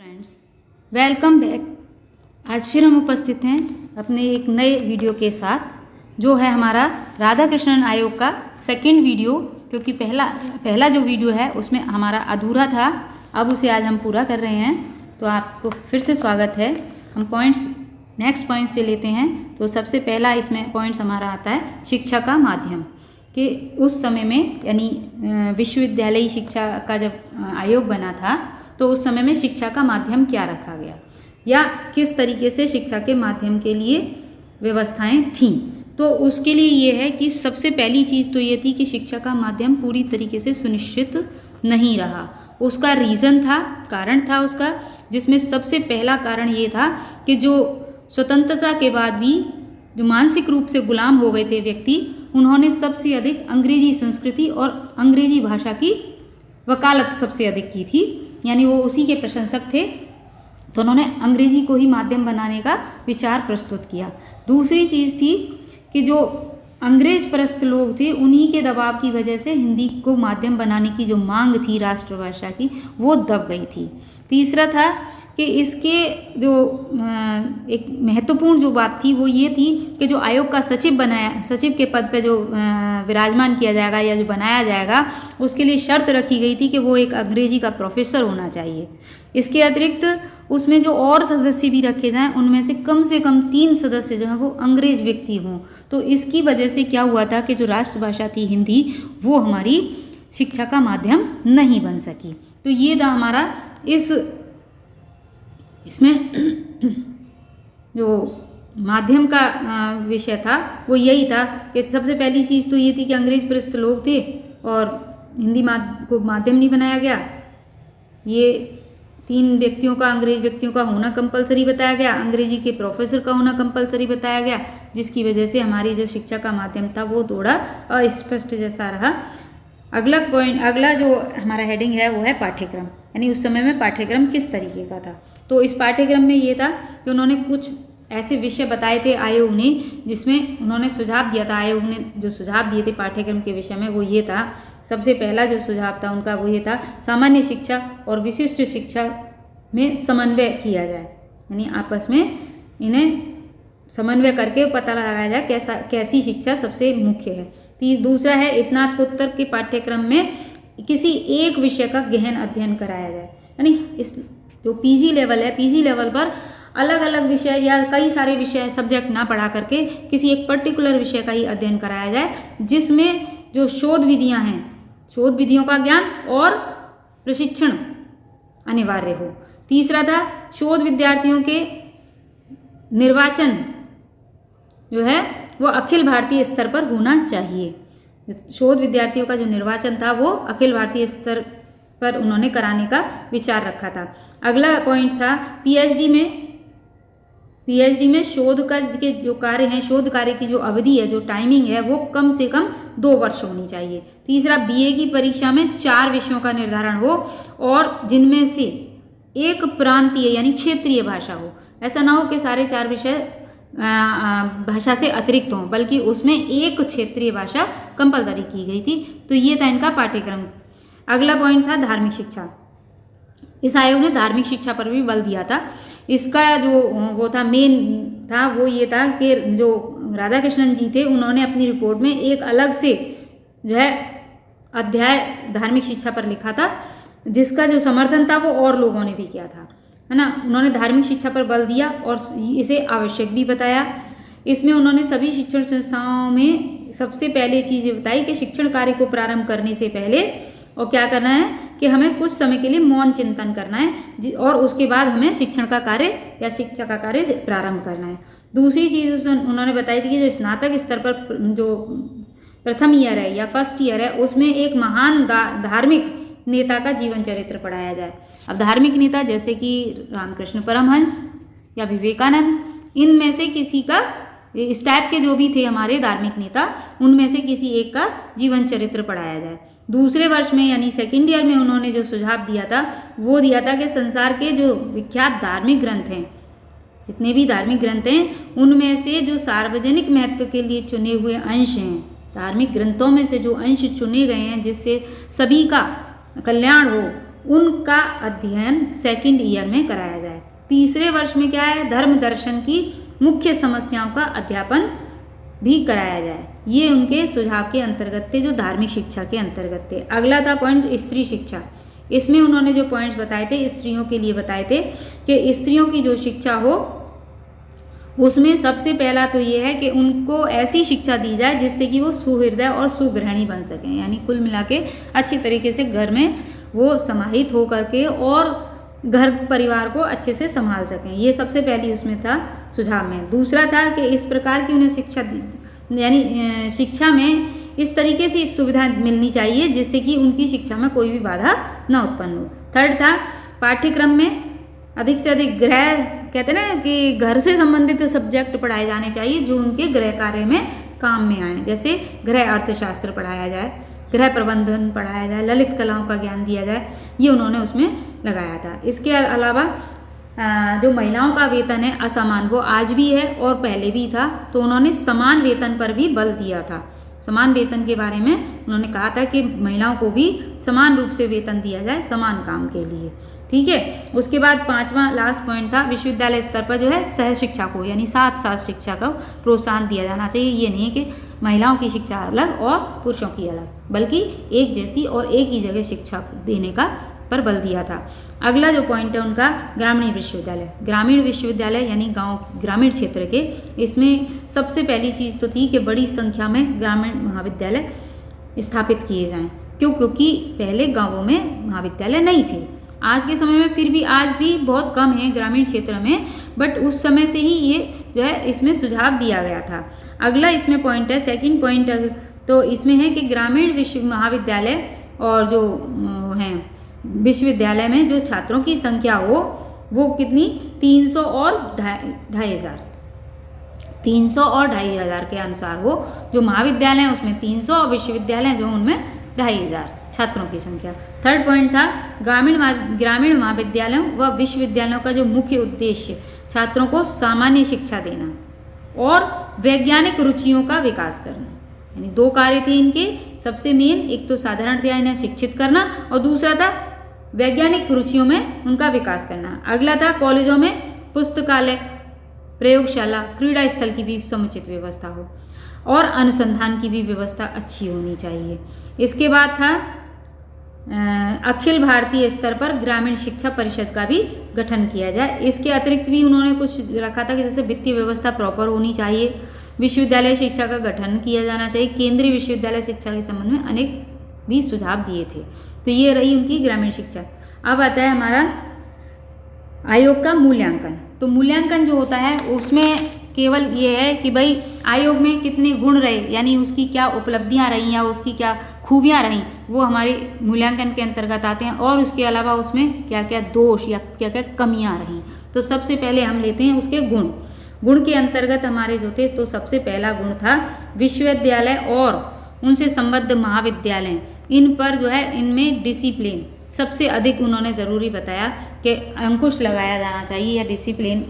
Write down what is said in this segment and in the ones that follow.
Friends, welcome back. आज फिर हम उपस्थित हैं अपने एक नए वीडियो के साथ, जो है हमारा राधा कृष्णन आयोग का सेकंड वीडियो। क्योंकि पहला जो वीडियो है उसमें हमारा अधूरा था, अब उसे आज हम पूरा कर रहे हैं। तो आपको फिर से स्वागत है। हम नेक्स्ट पॉइंट से लेते हैं। तो सबसे पहला इसमें पॉइंट्स हमारा आता है शिक्षा का माध्यम, कि उस समय में यानी विश्वविद्यालयी शिक्षा का जब आयोग बना था तो उस समय में शिक्षा का माध्यम क्या रखा गया या किस तरीके से शिक्षा के माध्यम के लिए व्यवस्थाएं थीं। तो उसके लिए ये है कि सबसे पहली चीज़ तो ये थी कि शिक्षा का माध्यम पूरी तरीके से सुनिश्चित नहीं रहा। उसका रीज़न था, कारण था उसका, जिसमें सबसे पहला कारण ये था कि जो स्वतंत्रता के बाद भी जो मानसिक रूप से गुलाम हो गए थे व्यक्ति, उन्होंने सबसे अधिक अंग्रेजी संस्कृति और अंग्रेजी भाषा की वकालत सबसे अधिक की थी, यानी वो उसी के प्रशंसक थे। तो उन्होंने अंग्रेजी को ही माध्यम बनाने का विचार प्रस्तुत किया। दूसरी चीज़ थी कि जो अंग्रेज परस्त लोग थे, उन्हीं के दबाव की वजह से हिंदी को माध्यम बनाने की जो मांग थी राष्ट्रभाषा की, वो दब गई थी। तीसरा था कि इसके जो एक महत्वपूर्ण जो बात थी वो ये थी कि जो आयोग का सचिव के पद पे जो विराजमान किया जाएगा या जो बनाया जाएगा, उसके लिए शर्त रखी गई थी कि वो एक अंग्रेजी का प्रोफेसर होना चाहिए। इसके अतिरिक्त उसमें जो और सदस्य भी रखे जाएं, उनमें से कम 3 सदस्य जो हैं वो अंग्रेज व्यक्ति हों। तो इसकी वजह से क्या हुआ था कि जो राष्ट्रभाषा थी हिंदी, वो हमारी शिक्षा का माध्यम नहीं बन सकी। तो ये था हमारा इसमें जो माध्यम का विषय था वो यही था कि सबसे पहली चीज़ तो ये थी कि अंग्रेज परस्त लोग थे और हिंदी को माध्यम नहीं बनाया गया। ये 3 व्यक्तियों का, अंग्रेज व्यक्तियों का होना कंपलसरी बताया गया, अंग्रेजी के प्रोफेसर का होना कंपलसरी बताया गया, जिसकी वजह से हमारी जो शिक्षा का माध्यम था वो थोड़ा अस्पष्ट जैसा रहा। अगला जो हमारा हेडिंग है वो है पाठ्यक्रम, यानी उस समय में पाठ्यक्रम किस तरीके का था। तो इस पाठ्यक्रम में ये था कि उन्होंने कुछ ऐसे विषय बताए थे आयोग ने, जिसमें उन्होंने सुझाव दिया था। आयोग ने जो सुझाव दिए थे पाठ्यक्रम के विषय में वो ये था, सबसे पहला जो सुझाव था उनका वो ये था, सामान्य शिक्षा और विशिष्ट शिक्षा में समन्वय किया जाए, यानी आपस में इन्हें समन्वय करके पता लगाया जाए कैसी शिक्षा सबसे मुख्य है। दूसरा है स्नातकोत्तर के पाठ्यक्रम में किसी एक विषय का गहन अध्ययन कराया जाए, यानी इस जो पीजी लेवल है, पीजी लेवल पर अलग अलग विषय या कई सारे विषय सब्जेक्ट ना पढ़ा करके किसी एक पर्टिकुलर विषय का ही अध्ययन कराया जाए, जिसमें जो शोध विधियां हैं, शोध विधियों का ज्ञान और प्रशिक्षण अनिवार्य हो। तीसरा था शोध विद्यार्थियों के निर्वाचन जो है वो अखिल भारतीय स्तर पर होना चाहिए। शोध विद्यार्थियों का जो निर्वाचन था वो अखिल भारतीय स्तर पर उन्होंने कराने का विचार रखा था। अगला पॉइंट था पीएचडी में शोध का के जो कार्य हैं, शोध कार्य की जो अवधि है, जो टाइमिंग है, वो कम से कम 2 वर्ष होनी चाहिए। तीसरा, बीए की परीक्षा में 4 विषयों का निर्धारण हो और जिनमें से एक प्रांतीय यानी क्षेत्रीय भाषा हो। ऐसा ना हो कि सारे 4 विषय भाषा से अतिरिक्त हों, बल्कि उसमें एक क्षेत्रीय भाषा कंपलसरी की गई थी। तो ये था इनका पाठ्यक्रम। अगला पॉइंट था धार्मिक शिक्षा। इस आयोग ने धार्मिक शिक्षा पर भी बल दिया था। इसका जो वो था मेन था वो ये था कि जो राधा कृष्णन जी थे, उन्होंने अपनी रिपोर्ट में एक अलग से जो है अध्याय धार्मिक शिक्षा पर लिखा था, जिसका जो समर्थन था वो और लोगों ने भी किया था, है ना। उन्होंने धार्मिक शिक्षा पर बल दिया और इसे आवश्यक भी बताया। इसमें उन्होंने सभी शिक्षण संस्थाओं में सबसे पहले चीज़ ये बताई कि शिक्षण कार्य को प्रारंभ करने से पहले और क्या करना है कि हमें कुछ समय के लिए मौन चिंतन करना है और उसके बाद हमें शिक्षण का कार्य या शिक्षा का कार्य प्रारंभ करना है। दूसरी चीज़ उन्होंने बताई थी कि जो स्नातक स्तर पर जो प्रथम ईयर है या फर्स्ट ईयर है, उसमें एक महान धार्मिक नेता का जीवन चरित्र पढ़ाया जाए। अब धार्मिक नेता जैसे कि रामकृष्ण परमहंस या विवेकानंद, इनमें से किसी का, इस टाइप के जो भी थे हमारे धार्मिक नेता, उनमें से किसी एक का जीवन चरित्र पढ़ाया जाए। दूसरे वर्ष में यानी सेकेंड ईयर में उन्होंने जो सुझाव दिया था वो दिया था कि संसार के जो विख्यात धार्मिक ग्रंथ हैं, जितने भी धार्मिक ग्रंथ हैं, उनमें से जो सार्वजनिक महत्व के लिए चुने हुए अंश हैं, धार्मिक ग्रंथों में से जो अंश चुने गए हैं जिससे सभी का कल्याण हो, उनका अध्ययन सेकंड ईयर में कराया जाए। तीसरे वर्ष में क्या है, धर्म दर्शन की मुख्य समस्याओं का अध्यापन भी कराया जाए। ये उनके सुझाव के अंतर्गत थे, जो धार्मिक शिक्षा के अंतर्गत थे। अगला था पॉइंट स्त्री शिक्षा। इसमें उन्होंने जो पॉइंट्स बताए थे स्त्रियों के लिए बताए थे कि स्त्रियों की जो शिक्षा हो उसमें सबसे पहला तो ये है कि उनको ऐसी शिक्षा दी जाए जिससे कि वो सुहृदय और सुगृहिणी बन सकें, यानी कुल मिला के अच्छी तरीके से घर में वो समाहित हो करके और घर परिवार को अच्छे से संभाल सकें। ये सबसे पहली उसमें था सुझाव में। दूसरा था कि इस प्रकार की उन्हें शिक्षा यानी शिक्षा में इस तरीके से सुविधा मिलनी चाहिए जिससे कि उनकी शिक्षा में कोई भी बाधा न उत्पन्न हो। थर्ड था पाठ्यक्रम में अधिक से अधिक गृह, कहते हैं ना कि घर से संबंधित सब्जेक्ट पढ़ाए जाने चाहिए जो उनके गृह कार्य में काम में आए। जैसे गृह अर्थशास्त्र पढ़ाया जाए, गृह प्रबंधन पढ़ाया जाए, ललित कलाओं का ज्ञान दिया जाए, ये उन्होंने उसमें लगाया था। इसके अलावा जो महिलाओं का वेतन है असमान, वो आज भी है और पहले भी था, तो उन्होंने समान वेतन पर भी बल दिया था। समान वेतन के बारे में उन्होंने कहा था कि महिलाओं को भी समान रूप से वेतन दिया जाए समान काम के लिए। ठीक है। उसके बाद पांचवा लास्ट पॉइंट था विश्वविद्यालय स्तर पर जो है सह शिक्षा को, यानी साथ साथ शिक्षा को प्रोत्साहन दिया जाना चाहिए। ये नहीं कि महिलाओं की शिक्षा अलग और पुरुषों की अलग, बल्कि एक जैसी और एक ही जगह शिक्षा देने का पर बल दिया था। अगला जो पॉइंट है उनका ग्रामीण विश्वविद्यालय। ग्रामीण विश्वविद्यालय यानी गांव ग्रामीण क्षेत्र के, इसमें सबसे पहली चीज़ तो थी कि बड़ी संख्या में ग्रामीण महाविद्यालय स्थापित किए जाएं। क्योंकि पहले गांवों में महाविद्यालय नहीं थे। आज के समय में फिर भी आज भी बहुत कम है ग्रामीण क्षेत्र में, बट उस समय से ही ये जो है इसमें सुझाव दिया गया था। अगला इसमें पॉइंट है, सेकंड पॉइंट तो इसमें है कि ग्रामीण विश्व महाविद्यालय और जो हैं विश्वविद्यालय में जो छात्रों की संख्या हो वो कितनी 300 और 2500, 300 और 2500 के अनुसार हो। जो महाविद्यालय हैं उसमें 300 और विश्वविद्यालय जो उनमें 2500 छात्रों की संख्या। थर्ड पॉइंट था ग्रामीण महाविद्यालयों व विश्वविद्यालयों का जो मुख्य उद्देश्य छात्रों को सामान्य शिक्षा देना और वैज्ञानिक रुचियों का विकास करना, यानी दो कार्य थे इनके सबसे मेन। एक तो साधारणतया इन्हें शिक्षित करना और दूसरा था वैज्ञानिक रुचियों में उनका विकास करना। अगला था कॉलेजों में पुस्तकालय, प्रयोगशाला, क्रीड़ा स्थल की भी समुचित व्यवस्था हो और अनुसंधान की भी व्यवस्था अच्छी होनी चाहिए। इसके बाद था अखिल भारतीय स्तर पर ग्रामीण शिक्षा परिषद का भी गठन किया जाए। इसके अतिरिक्त भी उन्होंने कुछ रखा था कि जैसे वित्तीय व्यवस्था प्रॉपर होनी चाहिए, विश्वविद्यालय शिक्षा का गठन किया जाना चाहिए, केंद्रीय विश्वविद्यालय शिक्षा के संबंध में अनेक भी सुझाव दिए थे। तो ये रही उनकी ग्रामीण शिक्षा। अब आता है हमारा आयोग का मूल्यांकन। तो मूल्यांकन जो होता है उसमें केवल ये है कि भाई आयोग में कितने गुण रहे, यानी उसकी क्या उपलब्धियां रही या उसकी क्या खूबियां रहीं, वो हमारे मूल्यांकन के अंतर्गत आते हैं। और उसके अलावा उसमें क्या क्या दोष या क्या क्या कमियां रहीं। तो सबसे पहले हम लेते हैं उसके गुण। गुण के अंतर्गत हमारे जो थे, तो सबसे पहला गुण था विश्वविद्यालय और उनसे संबद्ध महाविद्यालय, इन पर जो है इनमें डिसिप्लिन सबसे अधिक उन्होंने ज़रूरी बताया कि अंकुश लगाया जाना चाहिए या डिसिप्लिन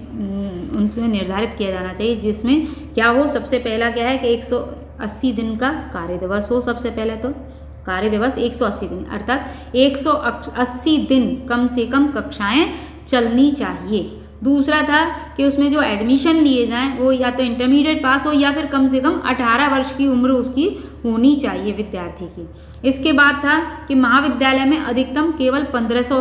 उनको निर्धारित किया जाना चाहिए, जिसमें क्या हो, सबसे पहला क्या है कि 180 दिन का कार्य दिवस हो। सबसे पहले तो कार्य दिवस 180 दिन, अर्थात 180 दिन कम से कम कक्षाएं चलनी चाहिए। दूसरा था कि उसमें जो एडमिशन लिए जाएं वो या तो इंटरमीडिएट पास हो या फिर कम से कम 18 वर्ष की उम्र उसकी होनी चाहिए विद्यार्थी की। इसके बाद था कि महाविद्यालय में अधिकतम केवल 1500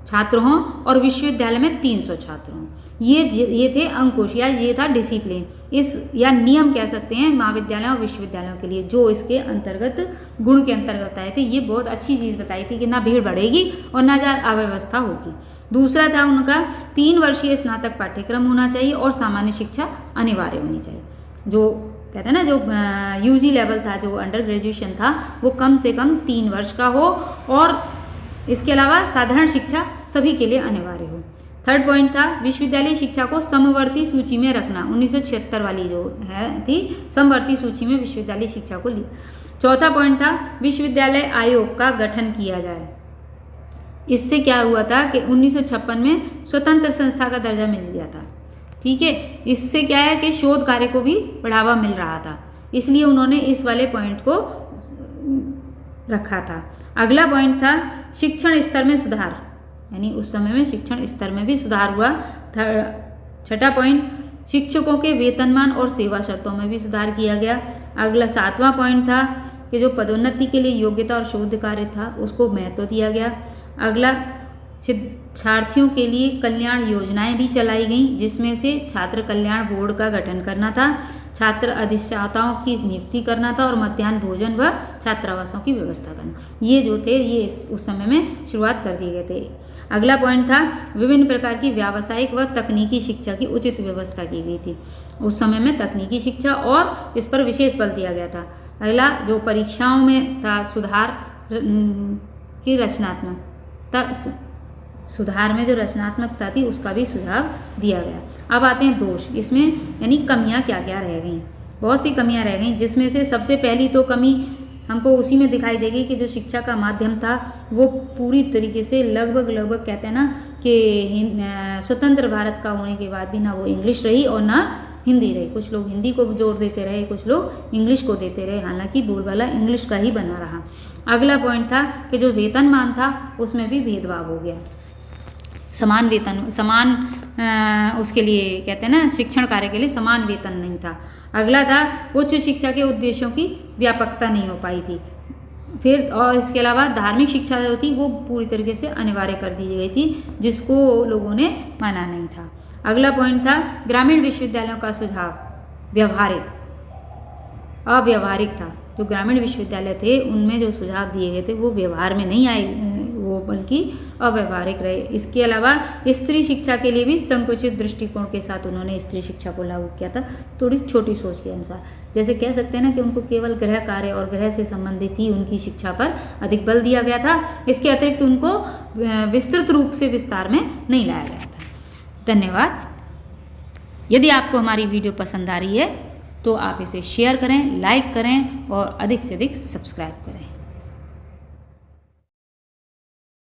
छात्र हों और विश्वविद्यालय में 300 छात्र हों। ये थे अंकुश या ये था डिसिप्लिन, इस या नियम कह सकते हैं महाविद्यालयों और विश्वविद्यालयों के लिए, जो इसके अंतर्गत गुण के अंतर्गत आए थे। ये बहुत अच्छी चीज़ बताई थी कि ना भीड़ बढ़ेगी और ना अव्यवस्था होगी। दूसरा था उनका 3 वर्षीय स्नातक पाठ्यक्रम होना चाहिए और सामान्य शिक्षा अनिवार्य होनी चाहिए। जो कहते हैं ना, जो यूजी लेवल था, जो अंडर ग्रेजुएशन था, वो कम से कम 3 वर्ष का हो और इसके अलावा साधारण शिक्षा सभी के लिए अनिवार्य हो। थर्ड पॉइंट था विश्वविद्यालय शिक्षा को समवर्ती सूची में रखना। 1976 वाली जो है थी, समवर्ती सूची में विश्वविद्यालय शिक्षा को ली। चौथा पॉइंट था विश्वविद्यालय आयोग का गठन किया जाए। इससे क्या हुआ था कि 1956 में स्वतंत्र संस्था का दर्जा मिल गया था। ठीक है, इससे क्या है कि शोध कार्य को भी बढ़ावा मिल रहा था, इसलिए उन्होंने इस वाले पॉइंट को रखा था। अगला पॉइंट था शिक्षण स्तर में सुधार, यानी उस समय में शिक्षण स्तर में भी सुधार हुआ। छठा पॉइंट, शिक्षकों के वेतनमान और सेवा शर्तों में भी सुधार किया गया। अगला 7वां पॉइंट था कि जो पदोन्नति के लिए योग्यता और शोध कार्य था उसको महत्व दिया गया। अगला, शिक्षार्थियों के लिए कल्याण योजनाएं भी चलाई गईं, जिसमें से छात्र कल्याण बोर्ड का गठन करना था, छात्र अधिष्ठाताओं की नियुक्ति करना था और मध्याह्न भोजन व छात्रावासों की व्यवस्था करना। ये जो थे ये उस समय में शुरुआत कर दिए गए थे। अगला पॉइंट था विभिन्न प्रकार की व्यावसायिक व तकनीकी शिक्षा की उचित व्यवस्था की गई थी। उस समय में तकनीकी शिक्षा और इस पर विशेष बल दिया गया था। अगला जो परीक्षाओं में था सुधार की रचनात्मकता, सुधार में जो रचनात्मकता थी उसका भी सुझाव दिया गया। अब आते हैं दोष, इसमें यानी कमियां क्या क्या रह गई। बहुत सी कमियां रह गई, जिसमें से सबसे पहली तो कमी हमको उसी में दिखाई देगी कि जो शिक्षा का माध्यम था वो पूरी तरीके से लगभग कहते हैं ना कि स्वतंत्र भारत का होने के बाद भी ना वो इंग्लिश रही और ना हिंदी रही। कुछ लोग हिंदी को जोर देते रहे, कुछ लोग इंग्लिश को देते रहे, हालांकि बोलबाला इंग्लिश का ही बना रहा। अगला पॉइंट था कि जो वेतनमान था उसमें भी भेदभाव हो गया, समान वेतन, समान उसके लिए कहते हैं ना शिक्षण कार्य के लिए समान वेतन नहीं था। अगला था उच्च शिक्षा के उद्देश्यों की व्यापकता नहीं हो पाई थी। फिर और इसके अलावा धार्मिक शिक्षा जो थी वो पूरी तरीके से अनिवार्य कर दी गई थी, जिसको लोगों ने माना नहीं था। अगला पॉइंट था ग्रामीण विश्वविद्यालयों का सुझाव व्यवहारिक, अव्यवहारिक था। जो ग्रामीण विश्वविद्यालय थे उनमें जो सुझाव दिए गए थे वो व्यवहार में नहीं आए, वो बल्कि अव्यवहारिक रहे। इसके अलावा स्त्री शिक्षा के लिए भी संकुचित दृष्टिकोण के साथ उन्होंने स्त्री शिक्षा को लागू किया था, थोड़ी छोटी सोच के अनुसार। जैसे कह सकते हैं ना कि उनको केवल गृह कार्य और गृह से संबंधित ही उनकी शिक्षा पर अधिक बल दिया गया था। इसके अतिरिक्त उनको विस्तृत रूप से विस्तार में नहीं लाया गया था। धन्यवाद। यदि आपको हमारी वीडियो पसंद आ रही है तो आप इसे शेयर करें, लाइक करें और अधिक से अधिक सब्सक्राइब करें।